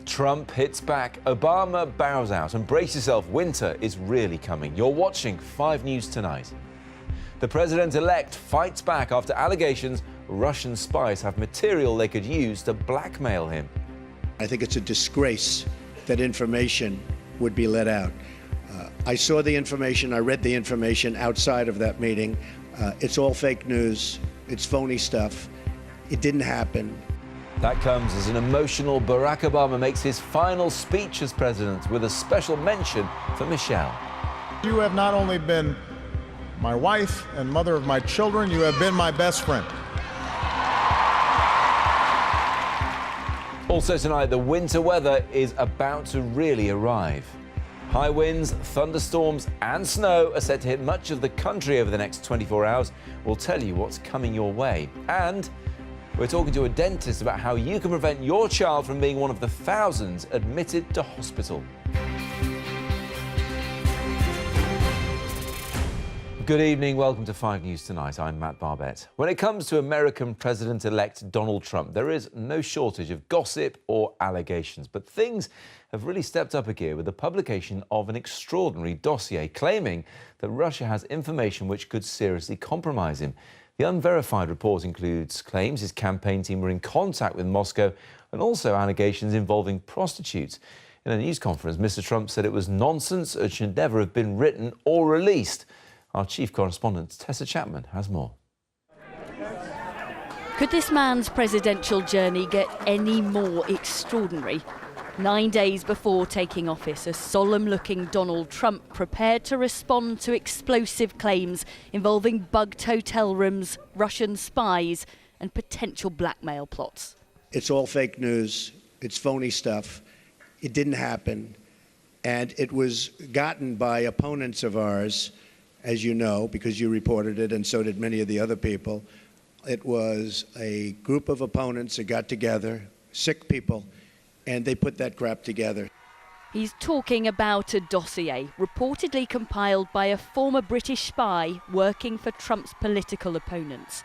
Trump hits back, Obama bows out, and brace yourself, winter is really coming. You're watching 5 News Tonight. The president-elect fights back after allegations Russian spies have material they could use to blackmail him. I think it's a disgrace that information would be let out. I saw the information, I read the information outside of that meeting. It's all fake news, it's phony stuff. It didn't happen. That comes as an emotional Barack Obama makes his final speech as president with a special mention for Michelle. You have not only been my wife and mother of my children, you have been my best friend. Also tonight, the winter weather is about to really arrive. High winds, thunderstorms and snow are set to hit much of the country over the next 24 hours. We'll tell you what's coming your way. And we're talking to a dentist about how you can prevent your child from being one of the thousands admitted to hospital. Good evening, welcome to 5 News Tonight. I'm Matt Barbette. When it comes to American President-elect Donald Trump, there is no shortage of gossip or allegations, but things have really stepped up a gear with the publication of an extraordinary dossier claiming that Russia has information which could seriously compromise him. The unverified report includes claims his campaign team were in contact with Moscow and also allegations involving prostitutes. In a news conference, Mr. Trump said it was nonsense and should never have been written or released. Our chief correspondent, Tessa Chapman, has more. Could this man's presidential journey get any more extraordinary? 9 days before taking office, a solemn-looking Donald Trump prepared to respond to explosive claims involving bugged hotel rooms, Russian spies and potential blackmail plots. It's all fake news. It's phony stuff. It didn't happen. And it was gotten by opponents of ours, as you know, because you reported it, and so did many of the other people. It was a group of opponents that got together, sick people, and they put that crap together. He's talking about a dossier reportedly compiled by a former British spy working for Trump's political opponents.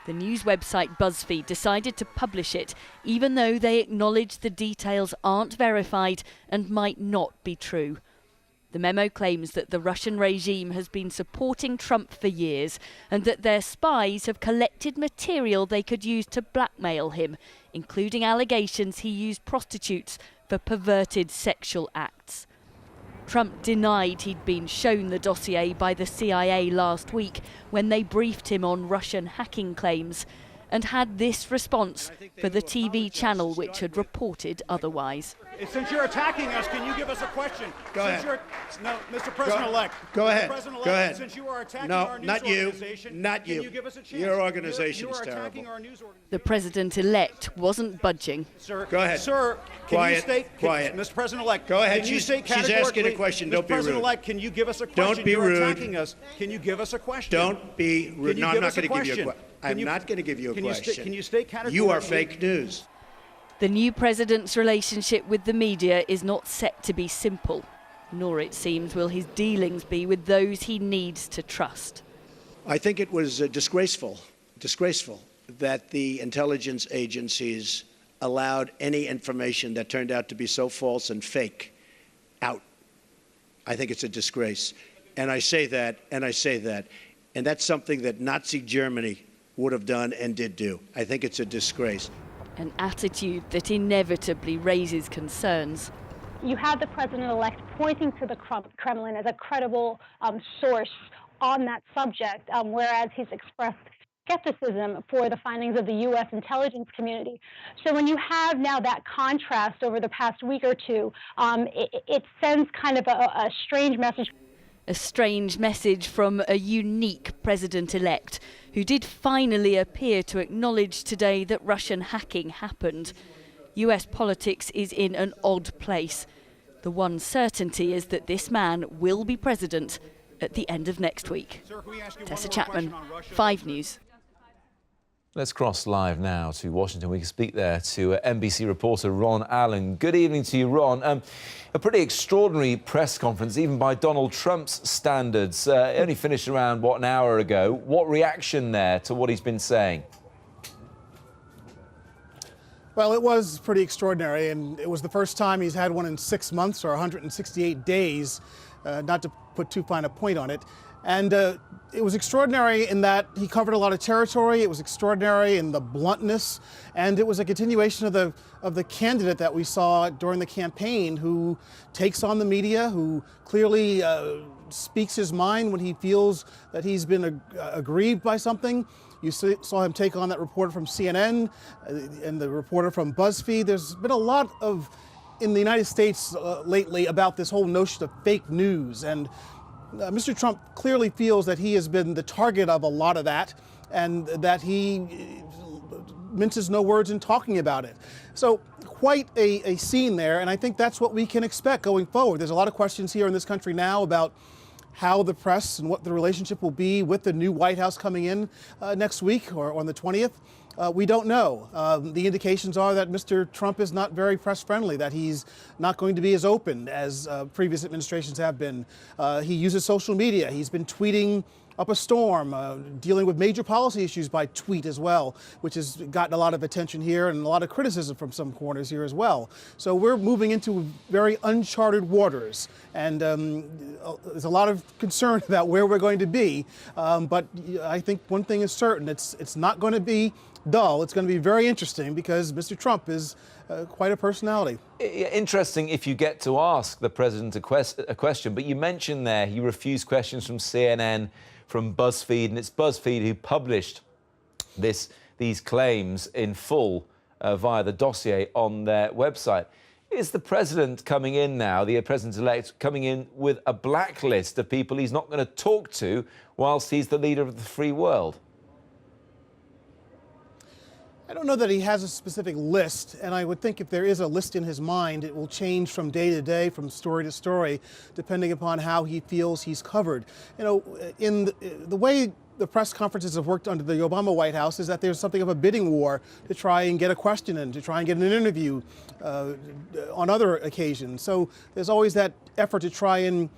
The news website BuzzFeed decided to publish it, even though they acknowledge the details aren't verified and might not be true. The memo claims that the Russian regime has been supporting Trump for years and that their spies have collected material they could use to blackmail him, including allegations he used prostitutes for perverted sexual acts. Trump denied he'd been shown the dossier by the CIA last week when they briefed him on Russian hacking claims, and had this response for the TV channel which had reported otherwise. Since you're attacking us, can you give us a question? Go ahead. No, Mr. President-elect. Go ahead. President-elect, Go ahead. Since you are attacking No, our news not you. organization, Not you. Can you give us a chance? Your organization is you are terrible. attacking our news organization. The president-elect wasn't budging. Sir, Go ahead. Sir, can Quiet. you state, Quiet. Mr. President-elect, Go ahead. Can you state She's asking a categorically- question. Mr. Don't be rude. President-elect, can you give us a question? Don't be You're rude. attacking us. Can you give us a question? Don't be rude. Can you No, I'm give not us a going to give you a question? question. I'm not going to give you a question. Can you state categorically? You are fake news. The new president's relationship with the media is not set to be simple, nor it seems will his dealings be with those he needs to trust. I think it was disgraceful that the intelligence agencies allowed any information that turned out to be so false and fake out. I think it's a disgrace. And I say that, and that's something that Nazi Germany would have done and did do. I think it's a disgrace. An attitude that inevitably raises concerns. You have the president-elect pointing to the Kremlin as a credible source on that subject, whereas he's expressed skepticism for the findings of the U.S. intelligence community. So when you have now that contrast over the past week or two, it sends kind of a strange message. A strange message from a unique president-elect who did finally appear to acknowledge today that Russian hacking happened. US politics is in an odd place. The one certainty is that this man will be president at the end of next week. Sir, can we ask you Tessa one more Chapman, question on Russia? 5 News. Let's cross live now to Washington. We can speak there to NBC reporter Ron Allen. Good evening to you, Ron. A pretty extraordinary press conference, even by Donald Trump's standards. It only finished around, an hour ago. What reaction there to what he's been saying? Well, it was pretty extraordinary, and it was the first time he's had one in 6 months or 168 days, not to put too fine a point on it. And it was extraordinary in that he covered a lot of territory. It was extraordinary in the bluntness, and it was a continuation of the candidate that we saw during the campaign, who takes on the media, who clearly speaks his mind when he feels that he's been aggrieved by something. You saw him take on that reporter from CNN and the reporter from BuzzFeed. There's been a lot in the United States lately about this whole notion of fake news. And Mr. Trump clearly feels that he has been the target of a lot of that, and that he minces no words in talking about it. So quite a scene there, and I think that's what we can expect going forward. There's a lot of questions here in this country now about how the press and what the relationship will be with the new White House coming in next week or on the 20th. We don't know. The indications are that Mr. Trump is not very press friendly, that he's not going to be as open as previous administrations have been. He uses social media. He's been tweeting up a storm, dealing with major policy issues by tweet as well, which has gotten a lot of attention here and a lot of criticism from some corners here as well. So we're moving into very uncharted waters, and there's a lot of concern about where we're going to be. But I think one thing is certain: it's not going to be dull. It's going to be very interesting because Mr. Trump is quite a personality. Interesting if you get to ask the president a question, but you mentioned there he refused questions from CNN, from BuzzFeed, and it's BuzzFeed who published these claims in full via the dossier on their website. Is the president coming in now, the president-elect, coming in with a blacklist of people he's not going to talk to whilst he's the leader of the free world? I don't know that he has a specific list, and I would think if there is a list in his mind, it will change from day to day, from story to story, depending upon how he feels he's covered. You know, in the way the press conferences have worked under the Obama White House is that there's something of a bidding war to try and get a question in, to try and get an interview on other occasions. So there's always that effort to try and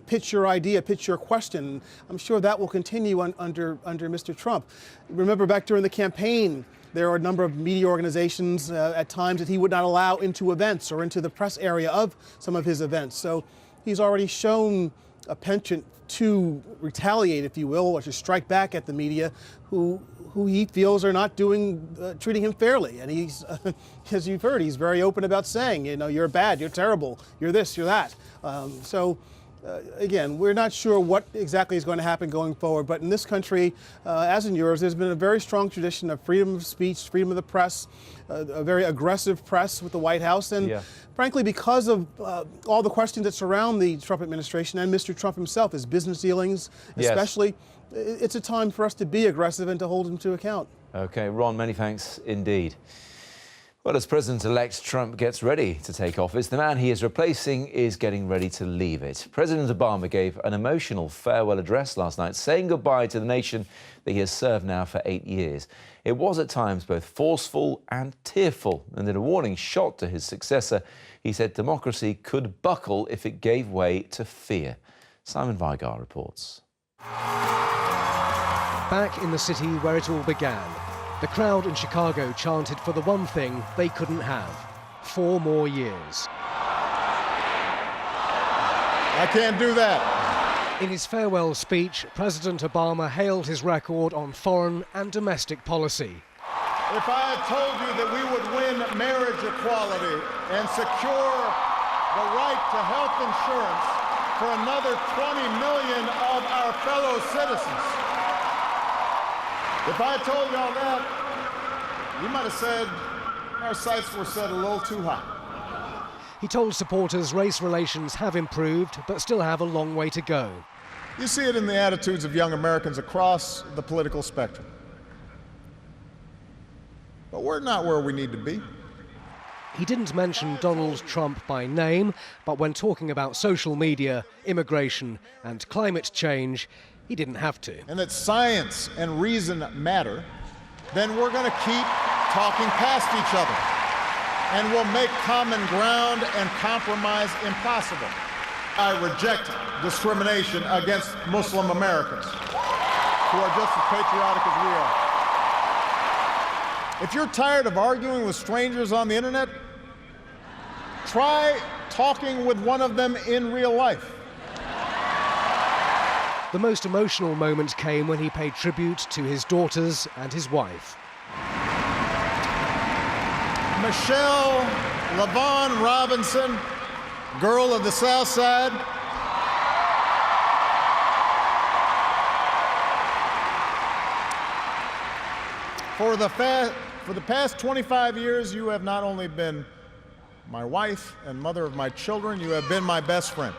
pitch your idea, pitch your question. I'm sure that will continue under Mr. Trump. Remember back during the campaign, there are a number of media organizations at times that he would not allow into events or into the press area of some of his events. So he's already shown a penchant to retaliate, if you will, or to strike back at the media who he feels are not treating him fairly. And he's, as you've heard, he's very open about saying, you know, you're bad, you're terrible, you're this, you're that. Again, we're not sure what exactly is going to happen going forward, but in this country, as in yours, there's been a very strong tradition of freedom of speech, freedom of the press, a very aggressive press with the White House. And frankly, because of all the questions that surround the Trump administration and Mr. Trump himself, his business dealings especially, it's a time for us to be aggressive and to hold him to account. Okay, Ron, many thanks indeed. Well, as President-elect Trump gets ready to take office, the man he is replacing is getting ready to leave it. President Obama gave an emotional farewell address last night, saying goodbye to the nation that he has served now for 8 years. It was at times both forceful and tearful, and in a warning shot to his successor, he said democracy could buckle if it gave way to fear. Simon Vigar reports. Back in the city where it all began, the crowd in Chicago chanted for the one thing they couldn't have: 4 more years. I can't do that. In his farewell speech, President Obama hailed his record on foreign and domestic policy. If I had told you that we would win marriage equality and secure the right to health insurance for another 20 million of our fellow citizens, if I had told you all that, you might have said our sights were set a little too high. He told supporters race relations have improved, but still have a long way to go. You see it in the attitudes of young Americans across the political spectrum. But we're not where we need to be. He didn't mention Donald Trump by name, but when talking about social media, immigration, and climate change, he didn't have to. And that science and reason matter, then we're going to keep talking past each other. And we'll make common ground and compromise impossible. I reject discrimination against Muslim Americans who are just as patriotic as we are. If you're tired of arguing with strangers on the internet, try talking with one of them in real life. The most emotional moment came when he paid tribute to his daughters and his wife. Michelle LaVaughn Robinson, girl of the South Side. For the past 25 years, you have not only been my wife and mother of my children, you have been my best friend.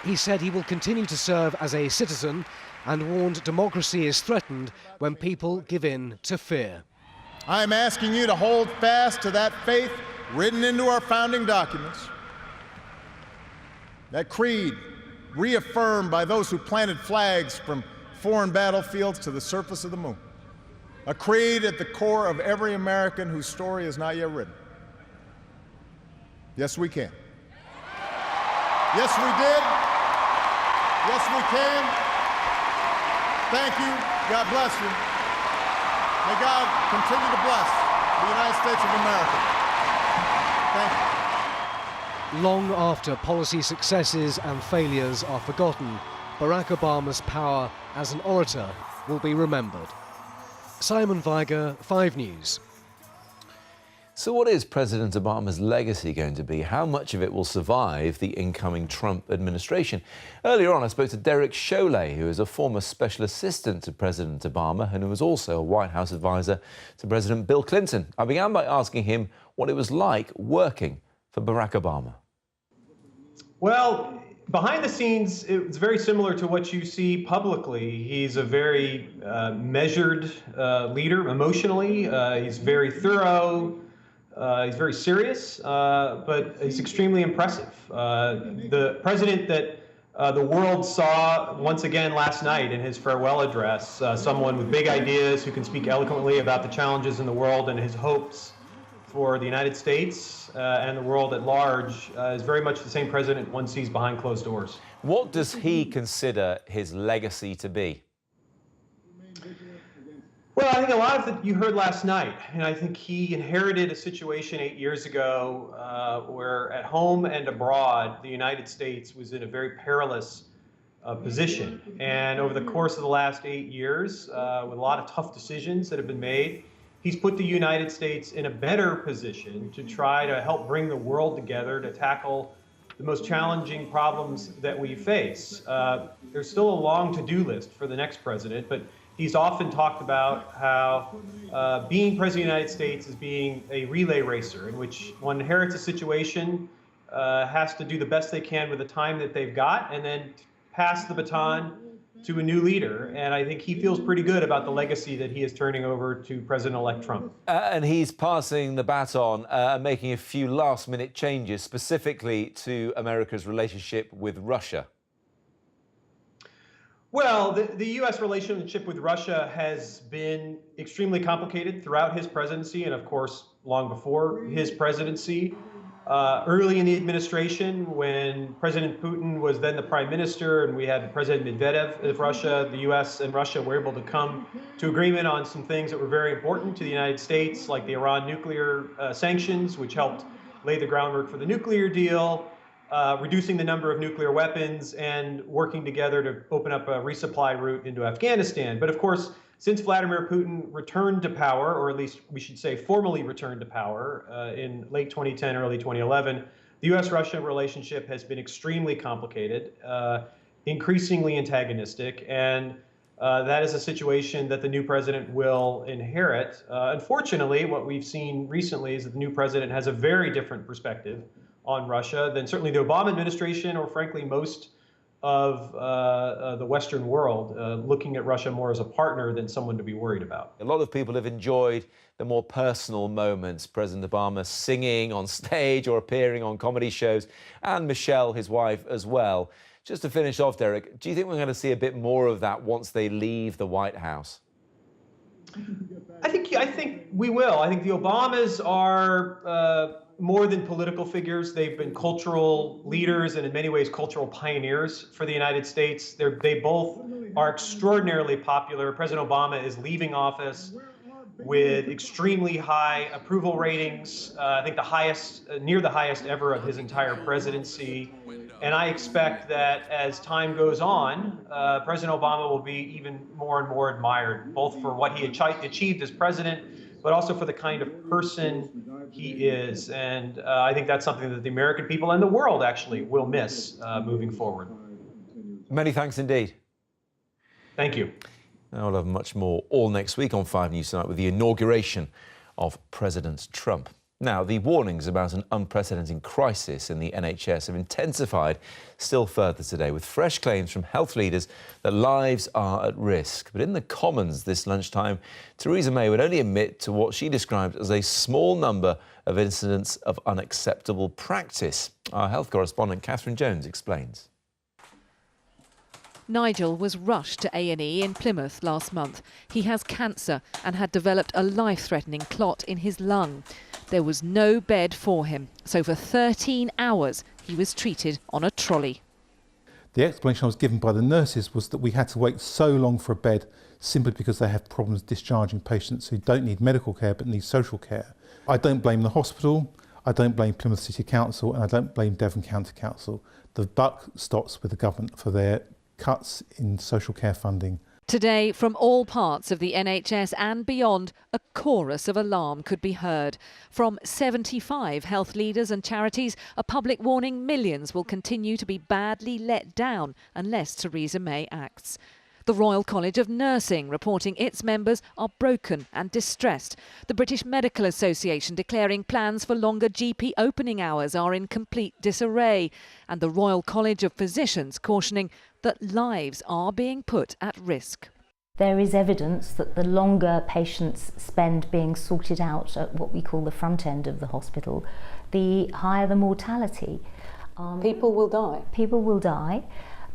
He said he will continue to serve as a citizen and warned democracy is threatened when people give in to fear. I am asking you to hold fast to that faith written into our founding documents, that creed reaffirmed by those who planted flags from foreign battlefields to the surface of the moon, a creed at the core of every American whose story is not yet written. Yes, we can. Yes, we did. Yes, we can. Thank you. God bless you. May God continue to bless the United States of America. Thank you. Long after policy successes and failures are forgotten, Barack Obama's power as an orator will be remembered. Simon Viger, 5 News. So what is President Obama's legacy going to be? How much of it will survive the incoming Trump administration? Earlier on, I spoke to Derek Chollet, who is a former special assistant to President Obama and who was also a White House advisor to President Bill Clinton. I began by asking him what it was like working for Barack Obama. Well, behind the scenes, it's very similar to what you see publicly. He's a very measured leader emotionally. He's very thorough. He's very serious, but he's extremely impressive. The president that the world saw once again last night in his farewell address, someone with big ideas who can speak eloquently about the challenges in the world and his hopes for the United States and the world at large, is very much the same president one sees behind closed doors. What does he consider his legacy to be? Well, I think a lot of it you heard last night, and I think he inherited a situation 8 years ago where at home and abroad, the United States was in a very perilous position. And over the course of the last 8 years, with a lot of tough decisions that have been made, he's put the United States in a better position to try to help bring the world together to tackle the most challenging problems that we face. There's still a long to-do list for the next president, but he's often talked about how being president of the United States is being a relay racer in which one inherits a situation, has to do the best they can with the time that they've got, and then pass the baton to a new leader. And I think he feels pretty good about the legacy that he is turning over to President-elect Trump. And he's passing the baton and making a few last-minute changes, specifically to America's relationship with Russia. Well, the U.S. relationship with Russia has been extremely complicated throughout his presidency and, of course, long before his presidency. Early in the administration, when President Putin was then the prime minister and we had President Medvedev of Russia, the U.S. and Russia were able to come to agreement on some things that were very important to the United States, like the Iran nuclear sanctions, which helped lay the groundwork for the nuclear deal, reducing the number of nuclear weapons, and working together to open up a resupply route into Afghanistan. But of course, since Vladimir Putin returned to power, or at least we should say formally returned to power in late 2010, early 2011, the U.S.-Russia relationship has been extremely complicated, increasingly antagonistic, and that is a situation that the new president will inherit. Unfortunately, what we've seen recently is that the new president has a very different perspective on Russia than certainly the Obama administration or, frankly, most of the Western world, looking at Russia more as a partner than someone to be worried about. A lot of people have enjoyed the more personal moments, President Obama singing on stage or appearing on comedy shows, and Michelle, his wife, as well. Just to finish off, Derek, do you think we're going to see a bit more of that once they leave the White House? I think we will. I think the Obamas are more than political figures. They've been cultural leaders and in many ways cultural pioneers for the United States. They both are extraordinarily popular. President Obama is leaving office with extremely high approval ratings, I think the highest, near the highest ever of his entire presidency. And I expect that as time goes on, President Obama will be even more and more admired, both for what he achieved as president, but also for the kind of person he is. And I think that's something that the American people and the world actually will miss moving forward. Many thanks indeed. Thank you. Now we'll have much more all next week on 5 News Tonight with the inauguration of President Trump. Now, the warnings about an unprecedented crisis in the NHS have intensified still further today, with fresh claims from health leaders that lives are at risk. But in the Commons this lunchtime, Theresa May would only admit to what she described as a small number of incidents of unacceptable practice. Our health correspondent Catherine Jones explains. Nigel was rushed to A&E in Plymouth last month. He has cancer and had developed a life-threatening clot in his lung. There was no bed for him, so for 13 hours he was treated on a trolley. The explanation I was given by the nurses was that we had to wait so long for a bed simply because they have problems discharging patients who don't need medical care but need social care. I don't blame the hospital, I don't blame Plymouth City Council, and I don't blame Devon County Council. The buck stops with the government for their cuts in social care funding. Today, from all parts of the NHS and beyond, a chorus of alarm could be heard. From 75 health leaders and charities, a public warning millions will continue to be badly let down unless Theresa May acts. The Royal College of Nursing reporting its members are broken and distressed. The British Medical Association declaring plans for longer GP opening hours are in complete disarray. And the Royal College of Physicians cautioning that lives are being put at risk. There is evidence that the longer patients spend being sorted out at what we call the front end of the hospital, the higher the mortality. People will die. People will die.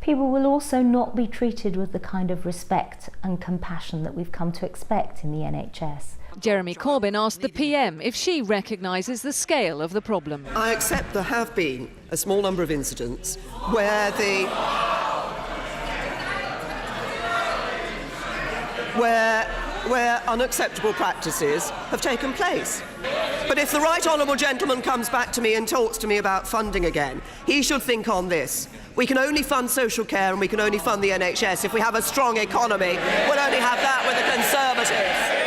People will also not be treated with the kind of respect and compassion that we've come to expect in the NHS. Jeremy Corbyn asked the PM if she recognises the scale of the problem. I accept there have been a small number of incidents where where unacceptable practices have taken place. But if the right honourable gentleman comes back to me and talks to me about funding again, he should think on this. We can only fund social care and we can only fund the NHS if we have a strong economy. We'll only have that with the Conservatives.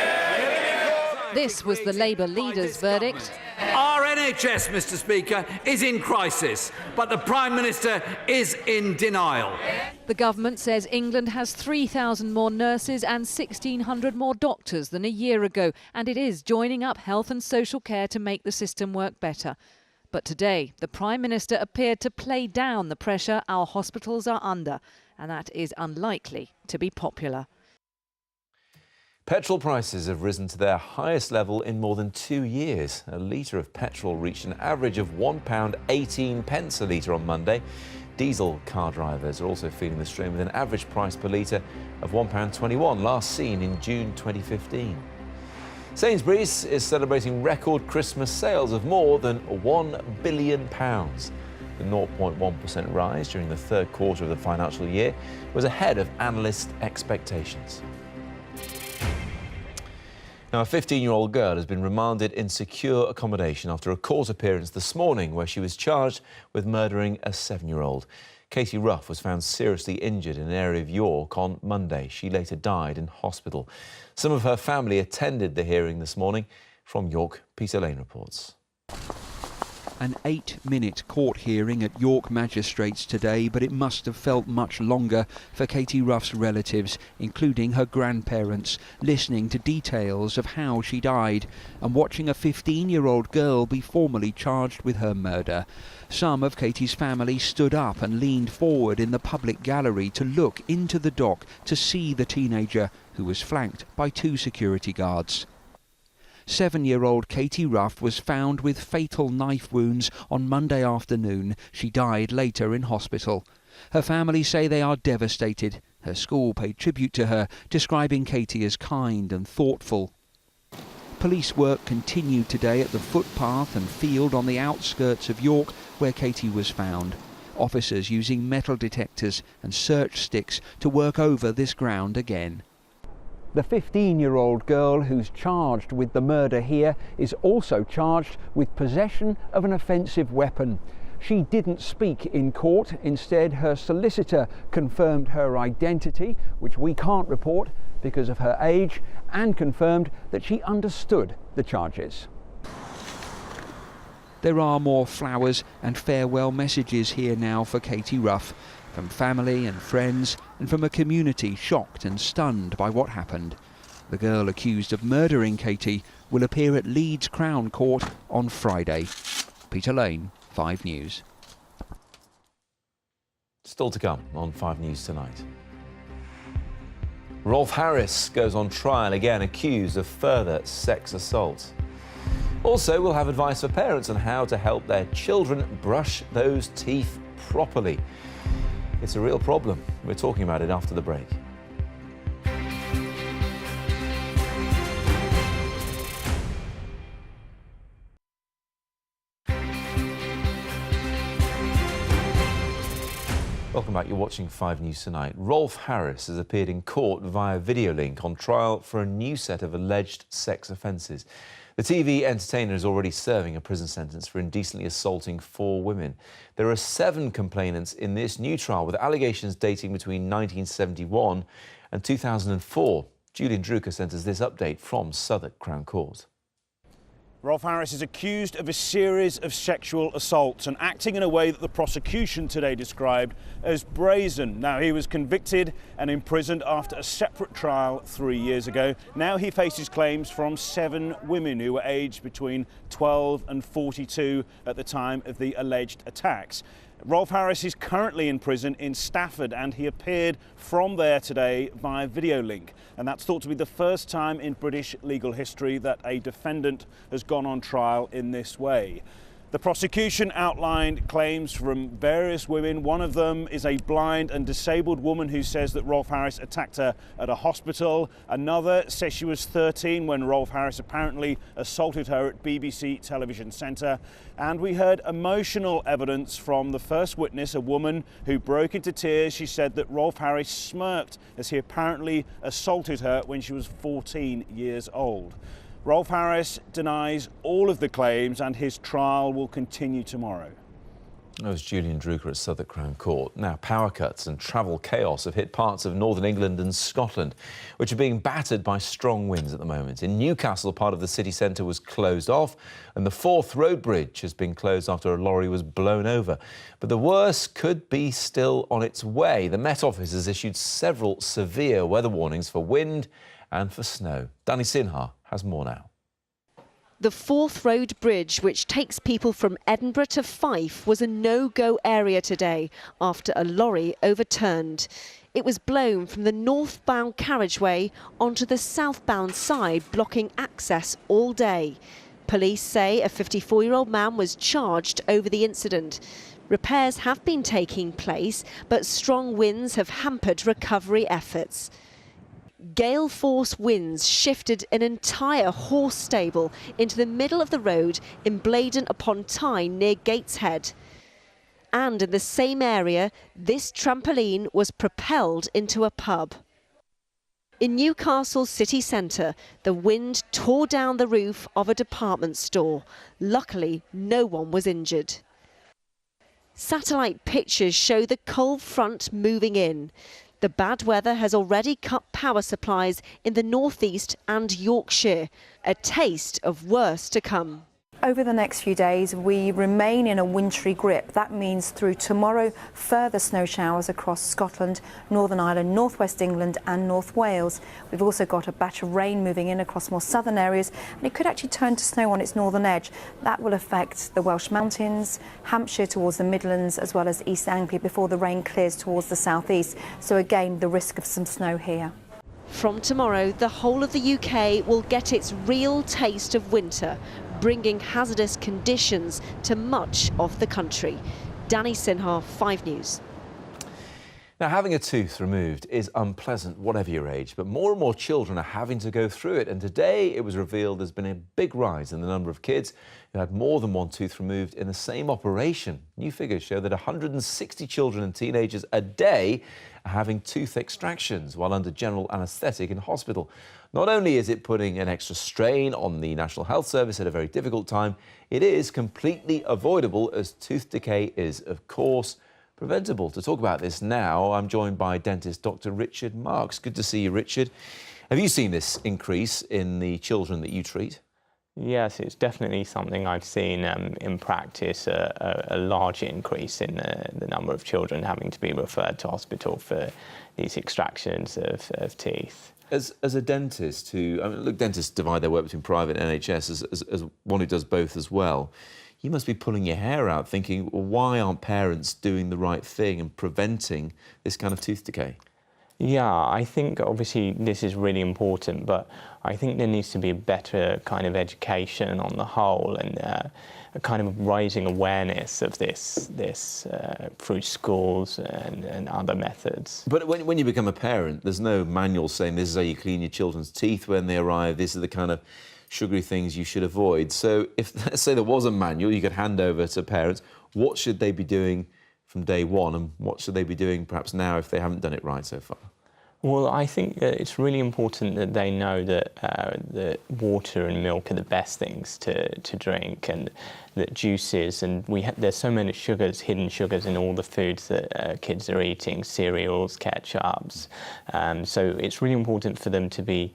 This was the Labour leader's verdict. Our NHS, Mr. Speaker, is in crisis, but the Prime Minister is in denial. The government says England has 3,000 more nurses and 1,600 more doctors than a year ago, and it is joining up health and social care to make the system work better. But today, the Prime Minister appeared to play down the pressure our hospitals are under, and that is unlikely to be popular. Petrol prices have risen to their highest level in more than 2 years. A litre of petrol reached an average of £1.18 a litre on Monday. Diesel car drivers are also feeling the strain with an average price per litre of £1.21, last seen in June 2015. Sainsbury's is celebrating record Christmas sales of more than £1 billion. The 0.1% rise during the third quarter of the financial year was ahead of analyst expectations. Now, a 15-year-old girl has been remanded in secure accommodation after a court appearance this morning where she was charged with murdering a 7-year-old. Katie Ruff was found seriously injured in an area of York on Monday. She later died in hospital. Some of her family attended the hearing this morning. From York, Peter Lane reports. An 8-minute court hearing at York Magistrates today, but it must have felt much longer for Katie Ruff's relatives, including her grandparents, listening to details of how she died and watching a 15-year-old girl be formally charged with her murder. Some of Katie's family stood up and leaned forward in the public gallery to look into the dock to see the teenager, who was flanked by 2 security guards. 7-year-old Katie Ruff was found with fatal knife wounds on Monday afternoon. She died later in hospital. Her family say they are devastated. Her school paid tribute to her, describing Katie as kind and thoughtful. Police work continued today at the footpath and field on the outskirts of York where Katie was found. Officers using metal detectors and search sticks to work over this ground again. The 15-year-old girl who's charged with the murder here is also charged with possession of an offensive weapon. She didn't speak in court. Instead, her solicitor confirmed her identity, which we can't report because of her age, and confirmed that she understood the charges. There are more flowers and farewell messages here now for Katie Rough, from family and friends, and from a community shocked and stunned by what happened. The girl accused of murdering Katie will appear at Leeds Crown Court on Friday. Peter Lane, 5 News. Still to come on 5 News tonight. Rolf Harris goes on trial again, accused of further sex assault. Also, we'll have advice for parents on how to help their children brush those teeth properly. It's a real problem. We're talking about it after the break. Welcome back. You're watching 5 News Tonight. Rolf Harris has appeared in court via video link on trial for a new set of alleged sex offences. The TV entertainer is already serving a prison sentence for indecently assaulting 4 women. There are 7 complainants in this new trial with allegations dating between 1971 and 2004. Julian Drucker sent us this update from Southwark Crown Court. Rolf Harris is accused of a series of sexual assaults and acting in a way that the prosecution today described as brazen. Now, he was convicted and imprisoned after a separate trial 3 years ago. Now he faces claims from 7 women who were aged between 12 and 42 at the time of the alleged attacks. Rolf Harris is currently in prison in Stafford, and he appeared from there today via video link. And that's thought to be the first time in British legal history that a defendant has gone on trial in this way. The prosecution outlined claims from various women. One of them is a blind and disabled woman who says that Rolf Harris attacked her at a hospital. Another says she was 13 when Rolf Harris apparently assaulted her at BBC Television Centre. And we heard emotional evidence from the first witness, a woman who broke into tears. She said that Rolf Harris smirked as he apparently assaulted her when she was 14 years old. Rolf Harris denies all of the claims and his trial will continue tomorrow. That was Julian Drucker at Southwark Crown Court. Now, power cuts and travel chaos have hit parts of northern England and Scotland, which are being battered by strong winds at the moment. In Newcastle, part of the city centre was closed off, and the Forth Road Bridge has been closed after a lorry was blown over. But the worst could be still on its way. The Met Office has issued several severe weather warnings for wind and for snow. Danny Sinha has more now. The Forth Road Bridge, which takes people from Edinburgh to Fife, was a no-go area today after a lorry overturned. It was blown from the northbound carriageway onto the southbound side, blocking access all day. Police say a 54-year-old man was charged over the incident. Repairs have been taking place, but strong winds have hampered recovery efforts. Gale force winds shifted an entire horse stable into the middle of the road in Blaydon upon Tyne near Gateshead. And in the same area, this trampoline was propelled into a pub. In Newcastle city centre, the wind tore down the roof of a department store. Luckily, no one was injured. Satellite pictures show the cold front moving in. The bad weather has already cut power supplies in the northeast and Yorkshire, a taste of worse to come. Over the next few days, we remain in a wintry grip. That means through tomorrow, further snow showers across Scotland, Northern Ireland, northwest England and North Wales. We've also got a batch of rain moving in across more southern areas, and it could actually turn to snow on its northern edge. That will affect the Welsh Mountains, Hampshire towards the Midlands, as well as East Anglia before the rain clears towards the southeast. So again, the risk of some snow here. From tomorrow, the whole of the UK will get its real taste of winter, bringing hazardous conditions to much of the country. Danny Sinha, 5 News. Now, having a tooth removed is unpleasant, whatever your age, but more and more children are having to go through it. And today it was revealed there's been a big rise in the number of kids who had more than one tooth removed in the same operation. New figures show that 160 children and teenagers a day are having tooth extractions while under general anaesthetic in hospital. Not only is it putting an extra strain on the National Health Service at a very difficult time, it is completely avoidable, as tooth decay is, of course, preventable. To talk about this now, I'm joined by dentist Dr. Richard Marks. Good to see you, Richard. Have you seen this increase in the children that you treat? Yes, it's definitely something I've seen in practice, a large increase in the number of children having to be referred to hospital for these extractions of teeth. As a dentist who, I mean, look, dentists divide their work between private and NHS, as one who does both as well. You must be pulling your hair out thinking, well, why aren't parents doing the right thing and preventing this kind of tooth decay? Yeah, I think obviously this is really important, but I think there needs to be a better kind of education on the whole, and a kind of raising awareness of this through schools and other methods. But when you become a parent, there's no manual saying this is how you clean your children's teeth when they arrive, this is the kind of sugary things you should avoid. So if, let's say, there was a manual you could hand over to parents, what should they be doing from day one, and what should they be doing perhaps now if they haven't done it right so far? Well, I think that it's really important that they know that water and milk are the best things to drink, and that juices, and there's so many sugars, hidden sugars in all the foods that kids are eating, cereals, ketchups. So it's really important for them to be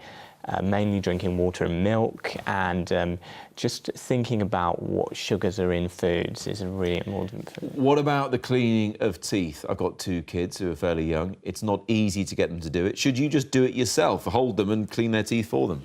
mainly drinking water and milk, and just thinking about what sugars are in foods is really important. What about the cleaning of teeth? I've got two kids who are fairly young. It's not easy to get them to do it. Should you just do it yourself, hold them and clean their teeth for them?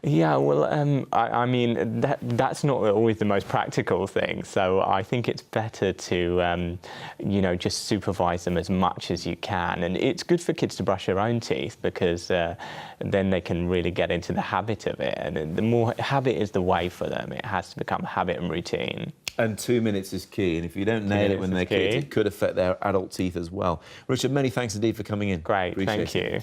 Yeah, well, I mean, that's not always the most practical thing. So I think it's better to, you know, just supervise them as much as you can. And it's good for kids to brush their own teeth, because then they can really get into the habit of it. And the more habit is the way for them. It has to become habit and routine. And 2 minutes is key. And if you don't nail it when they're kids, it could affect their adult teeth as well. Richard, many thanks indeed for coming in. Great, thank you.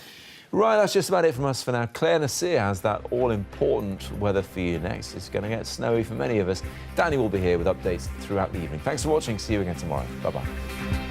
Right, that's just about it from us for now. Claire Nasir has that all-important weather for you next. It's going to get snowy for many of us. Danny will be here with updates throughout the evening. Thanks for watching. See you again tomorrow. Bye-bye.